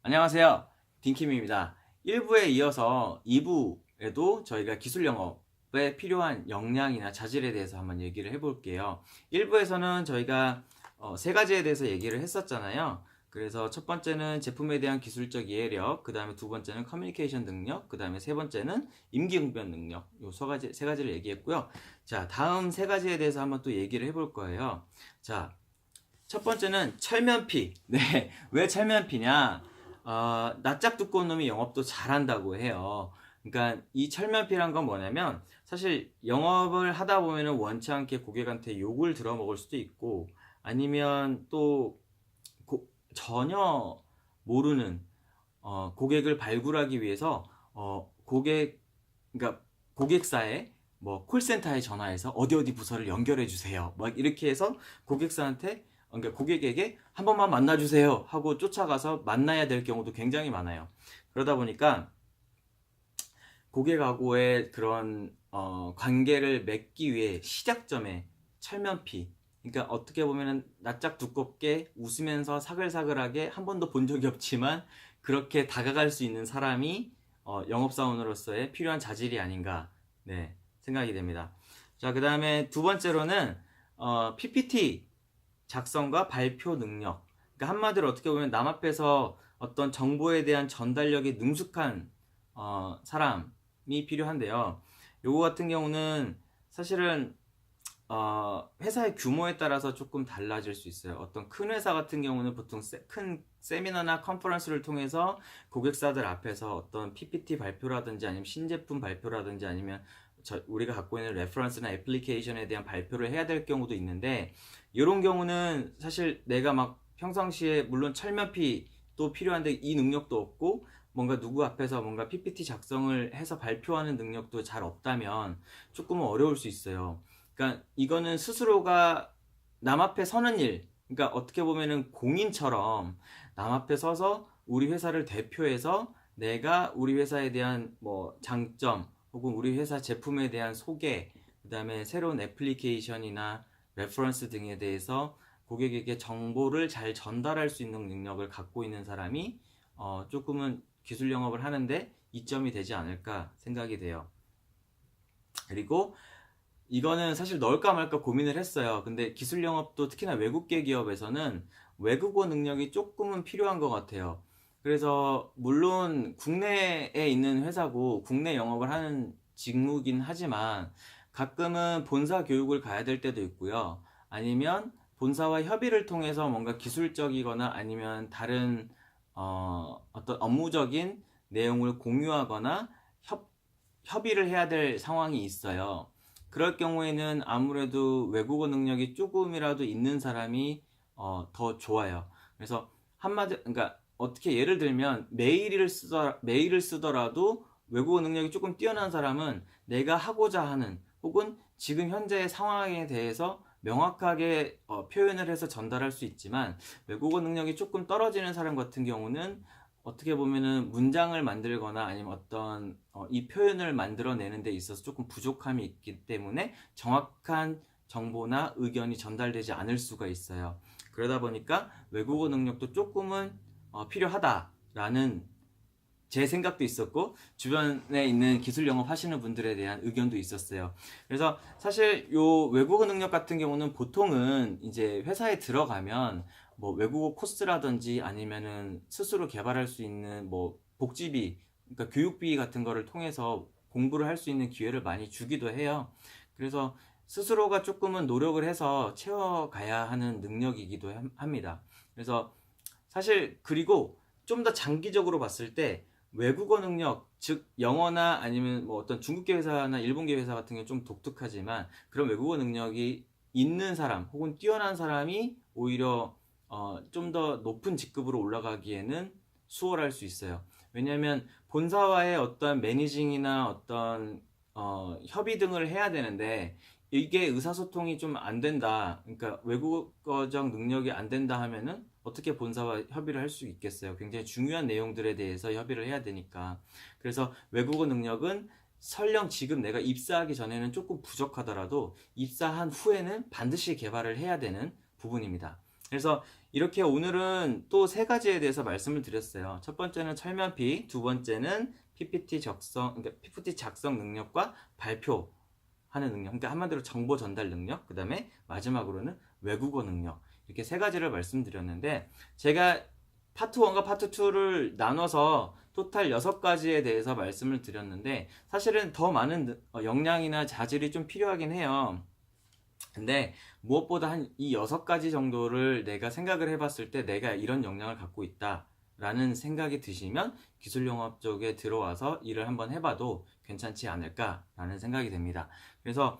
안녕하세요. 딘킴입니다. 1부에 이어서 2부에도 저희가 기술 영업에 필요한 역량이나 자질에 대해서 한번 얘기를 해볼게요. 1부에서는 저희가 세 가지에 대해서 얘기를 했었잖아요. 그래서 첫 번째는 제품에 대한 기술적 이해력, 그 다음에 두 번째는 커뮤니케이션 능력, 그 다음에 세 번째는 임기응변 능력, 요 세 가지를 얘기했고요. 자, 다음 세 가지에 대해서 한번 또 얘기를 해볼 거예요. 자, 첫 번째는 철면피. 네, 왜 철면피냐? 낯짝 두꺼운 놈이 영업도 잘한다고 해요. 그러니까 이 철면피란 건 뭐냐면 사실 영업을 하다 보면은 원치 않게 고객한테 욕을 들어먹을 수도 있고 아니면 또 전혀 모르는 고객을 발굴하기 위해서 그러니까 고객사에 뭐 콜센터에 전화해서 어디 어디 부서를 연결해 주세요. 막 이렇게 해서 고객사한테 그러니까 고객에게 한 번만 만나주세요 하고 쫓아가서 만나야 될 경우도 굉장히 많아요. 그러다 보니까 고객하고의 그런 관계를 맺기 위해 시작점에 철면피, 그러니까 어떻게 보면은 낯짝 두껍게 웃으면서 사글사글하게 한 번도 본 적이 없지만 그렇게 다가갈 수 있는 사람이 영업사원으로서의 필요한 자질이 아닌가, 네, 생각이 됩니다. 자, 그 다음에 두 번째로는 PPT 작성과 발표 능력. 그러니까 한마디로 어떻게 보면 남 앞에서 어떤 정보에 대한 전달력이 능숙한 사람이 필요한데요. 요거 같은 경우는 사실은 회사의 규모에 따라서 조금 달라질 수 있어요. 어떤 큰 회사 같은 경우는 보통 큰 세미나나 컨퍼런스를 통해서 고객사들 앞에서 어떤 PPT 발표라든지 아니면 신제품 발표라든지 아니면 우리가 갖고 있는 레퍼런스나 애플리케이션에 대한 발표를 해야 될 경우도 있는데 이런 경우는 사실 내가 막 평상시에 물론 철면피도 필요한데 이 능력도 없고 뭔가 누구 앞에서 뭔가 PPT 작성을 해서 발표하는 능력도 잘 없다면 조금은 어려울 수 있어요. 그러니까 이거는 스스로가 남 앞에 서는 일, 그러니까 어떻게 보면은 공인처럼 남 앞에 서서 우리 회사를 대표해서 내가 우리 회사에 대한 뭐 장점 혹은 우리 회사 제품에 대한 소개, 그 다음에 새로운 애플리케이션이나 레퍼런스 등에 대해서 고객에게 정보를 잘 전달할 수 있는 능력을 갖고 있는 사람이 조금은 기술 영업을 하는데 이점이 되지 않을까 생각이 돼요. 그리고 이거는 사실 넣을까 말까 고민을 했어요. 근데 기술 영업도 특히나 외국계 기업에서는 외국어 능력이 조금은 필요한 것 같아요. 그래서 물론 국내에 있는 회사고 국내 영업을 하는 직무긴 하지만 가끔은 본사 교육을 가야 될 때도 있고요. 아니면 본사와 협의를 통해서 뭔가 기술적이거나 아니면 다른 어떤 업무적인 내용을 공유하거나 협의를 해야 될 상황이 있어요. 그럴 경우에는 아무래도 외국어 능력이 조금이라도 있는 사람이 더 좋아요. 그래서 그러니까 어떻게 예를 들면 메일을 쓰더라도 외국어 능력이 조금 뛰어난 사람은 내가 하고자 하는 혹은 지금 현재의 상황에 대해서 명확하게 표현을 해서 전달할 수 있지만 외국어 능력이 조금 떨어지는 사람 같은 경우는 어떻게 보면은 문장을 만들거나 아니면 어떤 이 표현을 만들어내는 데 있어서 조금 부족함이 있기 때문에 정확한 정보나 의견이 전달되지 않을 수가 있어요. 그러다 보니까 외국어 능력도 조금은 필요하다라는 제 생각도 있었고 주변에 있는 기술 영업 하시는 분들에 대한 의견도 있었어요. 그래서 사실 요 외국어 능력 같은 경우는 보통은 이제 회사에 들어가면 뭐 외국어 코스라든지 아니면은 스스로 개발할 수 있는 뭐 복지비, 그러니까 교육비 같은 거를 통해서 공부를 할 수 있는 기회를 많이 주기도 해요. 그래서 스스로가 조금은 노력을 해서 채워가야 하는 능력이기도 합니다. 그래서 사실 그리고 좀 더 장기적으로 봤을 때 외국어 능력, 즉 영어나 아니면 뭐 어떤 중국계 회사나 일본계 회사 같은 경우 좀 독특하지만 그런 외국어 능력이 있는 사람 혹은 뛰어난 사람이 오히려 좀 더 높은 직급으로 올라가기에는 수월할 수 있어요. 왜냐하면 본사와의 어떤 매니징이나 어떤 협의 등을 해야 되는데 이게 의사소통이 좀 안 된다. 그러니까 외국어적 능력이 안 된다 하면은 어떻게 본사와 협의를 할 수 있겠어요? 굉장히 중요한 내용들에 대해서 협의를 해야 되니까. 그래서 외국어 능력은 설령 지금 내가 입사하기 전에는 조금 부족하더라도 입사한 후에는 반드시 개발을 해야 되는 부분입니다. 그래서 이렇게 오늘은 또 세 가지에 대해서 말씀을 드렸어요. 첫 번째는 철면피, 두 번째는 PPT 그러니까 PPT 작성 능력과 발표하는 능력, 그러니까 한마디로 정보 전달 능력, 그 다음에 마지막으로는 외국어 능력. 이렇게 세 가지를 말씀드렸는데, 제가 파트 1과 파트 2를 나눠서 토탈 6가지에 대해서 말씀을 드렸는데, 사실은 더 많은 역량이나 자질이 좀 필요하긴 해요. 근데 무엇보다 이 6가지 정도를 내가 생각을 해봤을 때 내가 이런 역량을 갖고 있다 라는 생각이 드시면 기술영업 쪽에 들어와서 일을 한번 해봐도 괜찮지 않을까 라는 생각이 됩니다. 그래서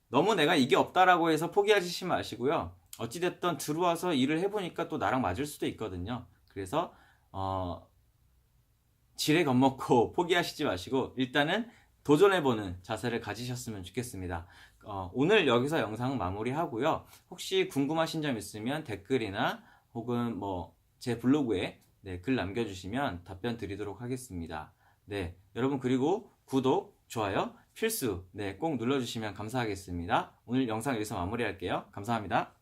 너무 내가 이게 없다라고 해서 포기하시지 마시고요. 어찌됐든 들어와서 일을 해보니까 또 나랑 맞을 수도 있거든요. 그래서 지레 겁먹고 포기하시지 마시고 일단은 도전해보는 자세를 가지셨으면 좋겠습니다. 오늘 여기서 영상 마무리하고요. 혹시 궁금하신 점 있으면 댓글이나 혹은 뭐 제 블로그에 글 남겨주시면 답변 드리도록 하겠습니다. 네, 여러분 그리고 구독, 좋아요 필수 꼭 눌러주시면 감사하겠습니다. 오늘 영상 여기서 마무리할게요. 감사합니다.